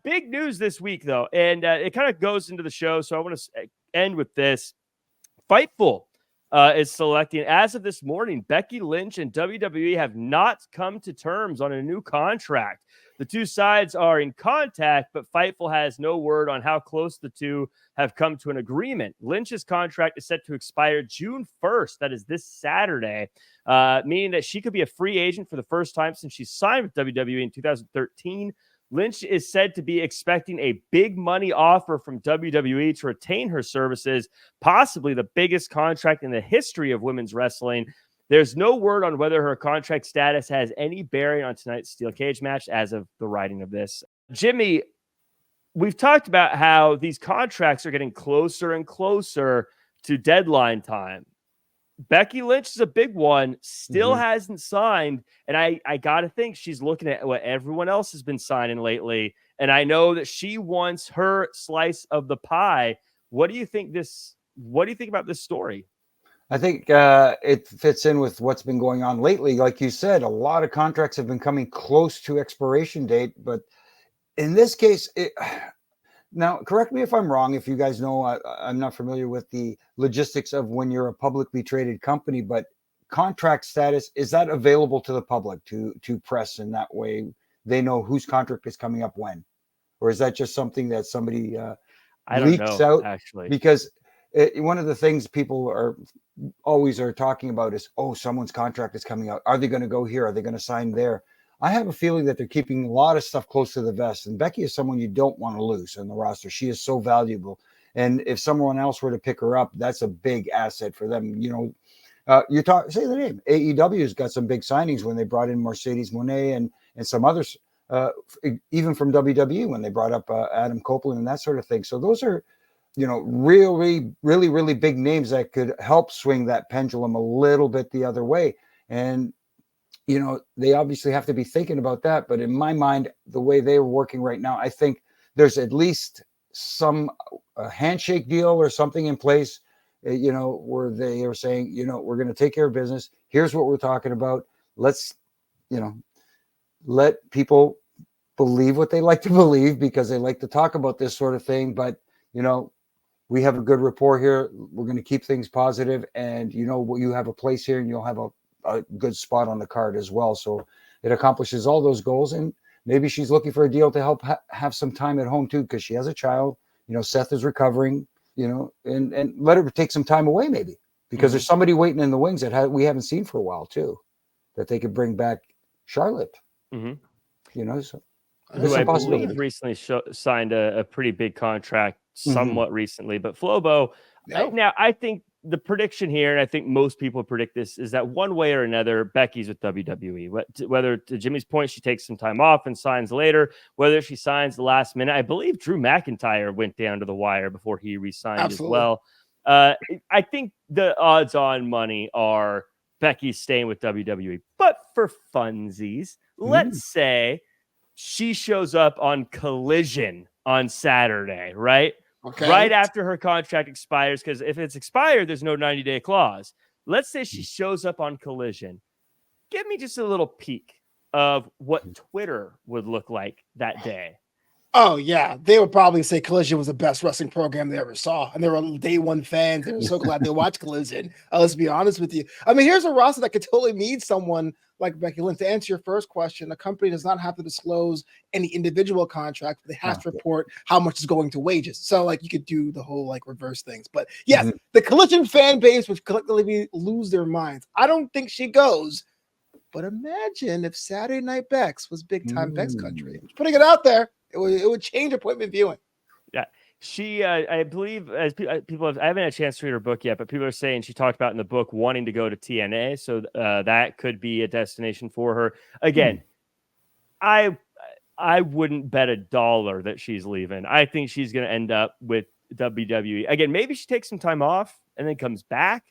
Big news this week, though, and it kind of goes into the show, so I want to end with this. Fightful is selecting, as of this morning, Becky Lynch and WWE have not come to terms on a new contract. The two sides are in contact, but Fightful has no word on how close the two have come to an agreement. Lynch's contract is set to expire June 1st. That is this Saturday, meaning that she could be a free agent for the first time since she signed with WWE in 2013. Lynch is said to be expecting a big money offer from WWE to retain her services, possibly the biggest contract in the history of women's wrestling. There's no word on whether her contract status has any bearing on tonight's steel cage match as of the writing of this. Jimmy, we've talked about how these contracts are getting closer and closer to deadline time. Becky Lynch is a big one, still hasn't signed. And I got to think she's looking at what everyone else has been signing lately. And I know that she wants her slice of the pie. What do you think about this story? I think it fits in with what's been going on lately. Like you said, a lot of contracts have been coming close to expiration date. But in this case, now, correct me if I'm wrong. If you guys know, I'm not familiar with the logistics of when you're a publicly traded company, but contract status, is that available to the public to press in that way? They know whose contract is coming up when, or is that just something that somebody leaks out? Actually, because one of the things people are always talking about is, oh, someone's contract is coming out. Are they going to go here? Are they going to sign there? I have a feeling that they're keeping a lot of stuff close to the vest. And Becky is someone you don't want to lose on the roster. She is so valuable. And if someone else were to pick her up, that's a big asset for them. You know, say the name. AEW has got some big signings when they brought in Mercedes Moné and some others, even from WWE when they brought up Adam Copeland and that sort of thing. So those are, you know, really, really, really big names that could help swing that pendulum a little bit the other way. And you know, they obviously have to be thinking about that. But in my mind, the way they're working right now, I think there's at least some handshake deal or something in place, you know, where they are saying, you know, we're going to take care of business. Here's what we're talking about. Let's, you know, let people believe what they like to believe because they like to talk about this sort of thing. But, you know, we have a good rapport here. We're going to keep things positive. And, you know, you have a place here and you'll have a good spot on the card as well. So it accomplishes all those goals. And maybe she's looking for a deal to help have some time at home too, because she has a child. You know, Seth is recovering, you know, and let her take some time away maybe, because there's somebody waiting in the wings that we haven't seen for a while too, that they could bring back Charlotte. You know, so who I believe recently signed a pretty big contract somewhat recently. But Flobo, now I think the prediction here, and I think most people predict this, is that one way or another, Becky's with WWE. Whether, to Jimmy's point, she takes some time off and signs later, whether she signs the last minute. I believe Drew McIntyre went down to the wire before he re-signed as well. I think the odds on money are Becky's staying with WWE. But for funsies, let's say she shows up on Collision on Saturday, right? Okay. Right after her contract expires, because if it's expired, there's no 90-day clause. Let's say she shows up on Collision. Give me just a little peek of what Twitter would look like that day. Oh, yeah. They would probably say Collision was the best wrestling program they ever saw. And they were day one fans. They were so glad they watched Collision. Let's be honest with you. I mean, here's a roster that could totally need someone like Becky Lynch. To answer your first question, a company does not have to disclose any individual contract, but they have to report how much is going to wages. So, like, you could do the whole, like, reverse things. But, yes, the Collision fan base would collectively lose their minds. I don't think she goes. But imagine if Saturday Night Bex was big-time Bex country. Just putting it out there. It would change appointment viewing. Yeah. She, I believe, as people have, I haven't had a chance to read her book yet, but people are saying she talked about in the book wanting to go to TNA. So that could be a destination for her. Again, I wouldn't bet $1 that she's leaving. I think she's going to end up with WWE. Again, maybe she takes some time off and then comes back.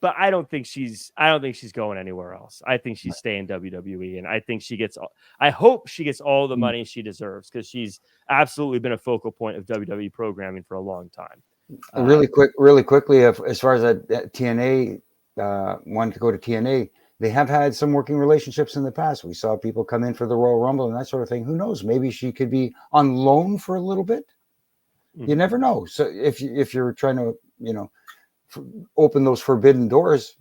But I don't think she's going anywhere else. I think she's staying WWE, and I hope she gets all the money she deserves, because she's absolutely been a focal point of WWE programming for a long time. Really quickly, as far as that TNA wanted to go to TNA, they have had some working relationships in the past. We saw people come in for the Royal Rumble and that sort of thing. Who knows? Maybe she could be on loan for a little bit. You never know. So if you're trying to, open those forbidden doors,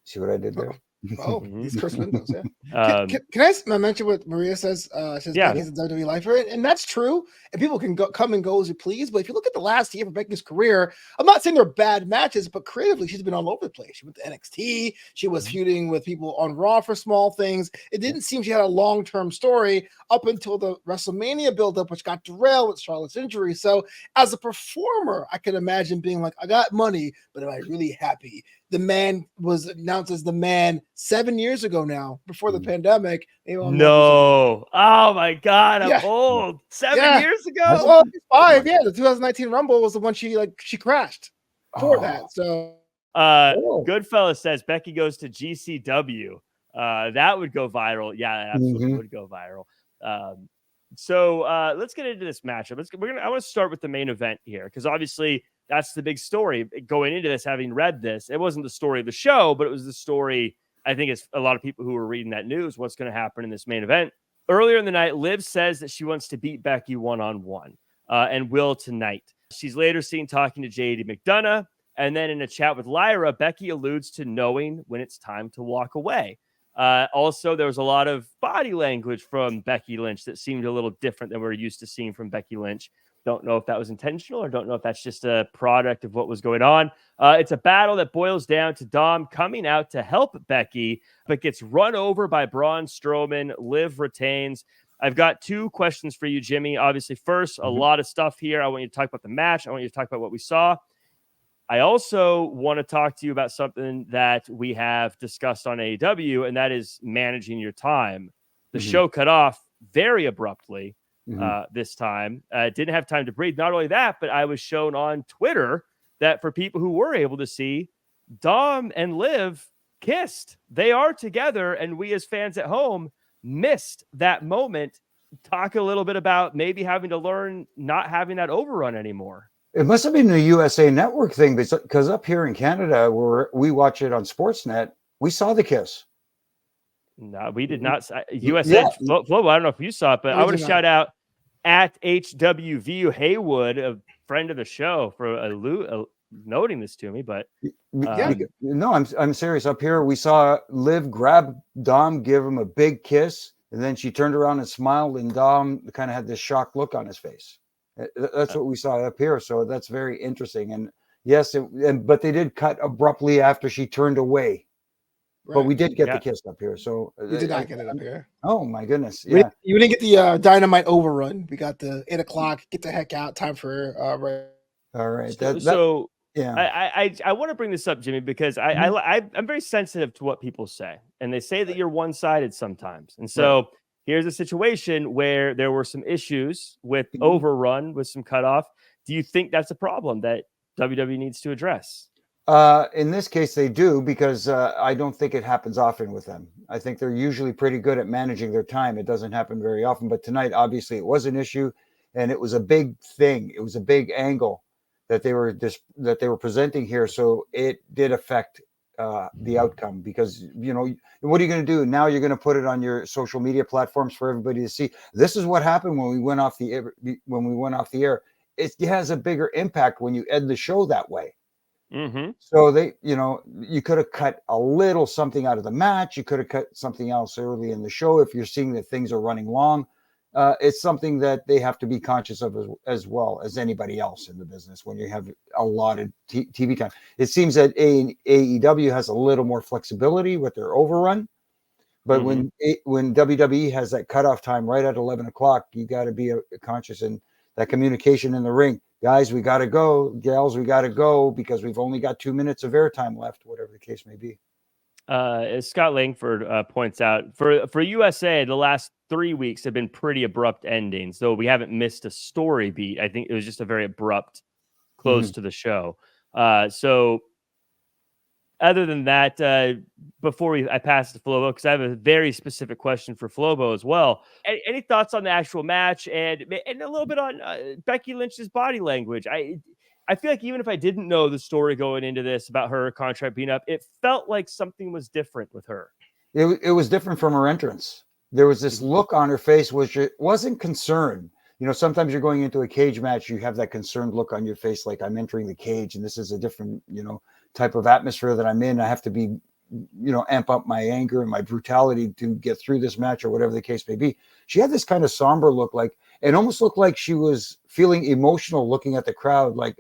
see what I did there? Oh, these cursed windows, yeah. Can I mention what Maria says? Says Becky's a WWE lifer, and that's true. And people can come and go as you please. But if you look at the last year of Becky's career, I'm not saying they're bad matches, but creatively, she's been all over the place. She went to NXT. She was feuding with people on Raw for small things. It didn't seem she had a long-term story up until the WrestleMania build-up, which got derailed with Charlotte's injury. So as a performer, I can imagine being like, I got money, but am I really happy? The man was announced as the man 7 years ago now, before the pandemic. No. Oh my God. I'm old. 7 years ago? Well, 5. Yeah. The 2019 Rumble was the one she crashed for that. So Goodfellas says Becky goes to GCW. That would go viral. Yeah, that absolutely would go viral. So let's get into this matchup. I want to start with the main event here, because obviously that's the big story going into this. Having read this, it wasn't the story of the show, but it was the story. I think it's a lot of people who were reading that news. What's going to happen in this main event? Earlier in the night, Liv says that she wants to beat Becky one-on-one, and will tonight. She's later seen talking to JD McDonough, and then in a chat with Lyra, Becky alludes to knowing when it's time to walk away. Also, there was a lot of body language from Becky Lynch that seemed a little different than we're used to seeing from Becky Lynch. Don't know if that was intentional, or don't know if that's just a product of what was going on. It's a battle that boils down to Dom coming out to help Becky, but gets run over by Braun Strowman. Liv retains. I've got 2 questions for you, Jimmy. Obviously, first, a lot of stuff here. I want you to talk about the match. I want you to talk about what we saw. I also want to talk to you about something that we have discussed on AEW, and that is managing your time. The show cut off very abruptly this time. Didn't have time to breathe. Not only that, but I was shown on Twitter that for people who were able to see, Dom and Liv kissed. They are together, and we as fans at home missed that moment. Talk a little bit about maybe having to learn not having that overrun anymore. It must have been a USA Network thing, because up here in Canada, where we watch it on Sportsnet, we saw the kiss. No, we did not. USA Flobo, I don't know if you saw it, but I want to shout out at HWV Haywood, a friend of the show, for noting this to me. But no, I'm serious. Up here, we saw Liv grab Dom, give him a big kiss, and then she turned around and smiled, and Dom kind of had this shocked look on his face. That's what we saw up here. So that's very interesting. And yes, but they did cut abruptly after she turned away. Right. But we did get the kiss up here. So we did not get it up here. Oh my goodness! Yeah, you didn't get the Dynamite overrun. We got the 8 o'clock. Get the heck out. Time for All right. I want to bring this up, Jimmy, because I'm very sensitive to what people say, and they say that you're one-sided sometimes, and so. Here's a situation where there were some issues with overrun, with some cutoff. Do you think that's a problem that WWE needs to address? In this case, they do, because I don't think it happens often with them. I think they're usually pretty good at managing their time. It doesn't happen very often. But tonight, obviously, it was an issue, and it was a big thing. It was a big angle that they were presenting here. So it did affect the outcome, because what are you going to do now? You're going to put it on your social media platforms for everybody to see. This is what happened when we went off the air. It has a bigger impact when you end the show that way. So you could have cut a little something out of the match. You could have cut something else early in the show if you're seeing that things are running long. It's something that they have to be conscious of as well as anybody else in the business when you have a lot of TV time. It seems that AEW has a little more flexibility with their overrun, but when WWE has that cutoff time right at 11 o'clock, you got to be conscious, and that communication in the ring. Guys, we got to go. Gals, we got to go, because we've only got 2 minutes of airtime left, whatever the case may be. As Scott Langford points out, for USA, the last 3 weeks have been pretty abrupt endings, though we haven't missed a story beat. I think it was just a very abrupt close to the show. So other than that, before I pass to Flobo, because I have a very specific question for Flobo as well. Any thoughts on the actual match, and a little bit on Becky Lynch's body language? I feel like even if I didn't know the story going into this about her contract being up, it felt like something was different with her. It was different from her entrance. There was this look on her face, which it wasn't concern. You know, sometimes you're going into a cage match, you have that concerned look on your face, like I'm entering the cage, and this is a different, you know, type of atmosphere that I'm in. I have to be, you know, amp up my anger and my brutality to get through this match or whatever the case may be. She had this kind of somber look, like it almost looked like she was feeling emotional looking at the crowd. Like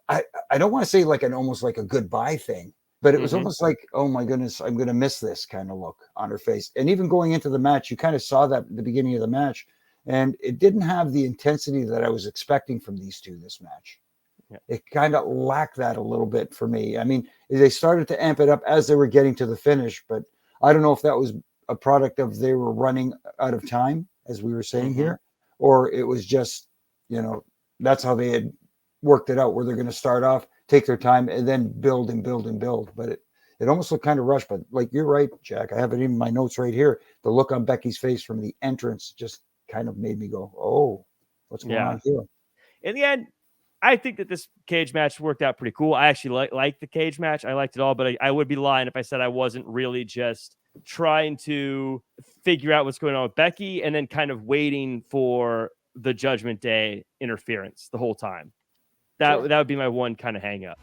I don't want to say like an almost like a goodbye thing, but it was almost like, oh my goodness, I'm going to miss this kind of look on her face. And even going into the match, you kind of saw that at the beginning of the match, and it didn't have the intensity that I was expecting from these two this match. Yeah. It kind of lacked that a little bit for me. I mean, they started to amp it up as they were getting to the finish, but I don't know if that was a product of they were running out of time, as we were saying here, or it was just, you know, that's how they had worked it out, where they're going to start off, take their time, and then build and build and build. But it almost looked kind of rushed. But like, you're right, Jack. I have it in my notes right here. The look on Becky's face from the entrance just kind of made me go, oh, what's going on here? In the end, I think that this cage match worked out pretty cool. I actually like the cage match. I liked it all, but I would be lying if I said I wasn't really just trying to figure out what's going on with Becky and then kind of waiting for the Judgment Day interference the whole time. That would be my one kind of hang up.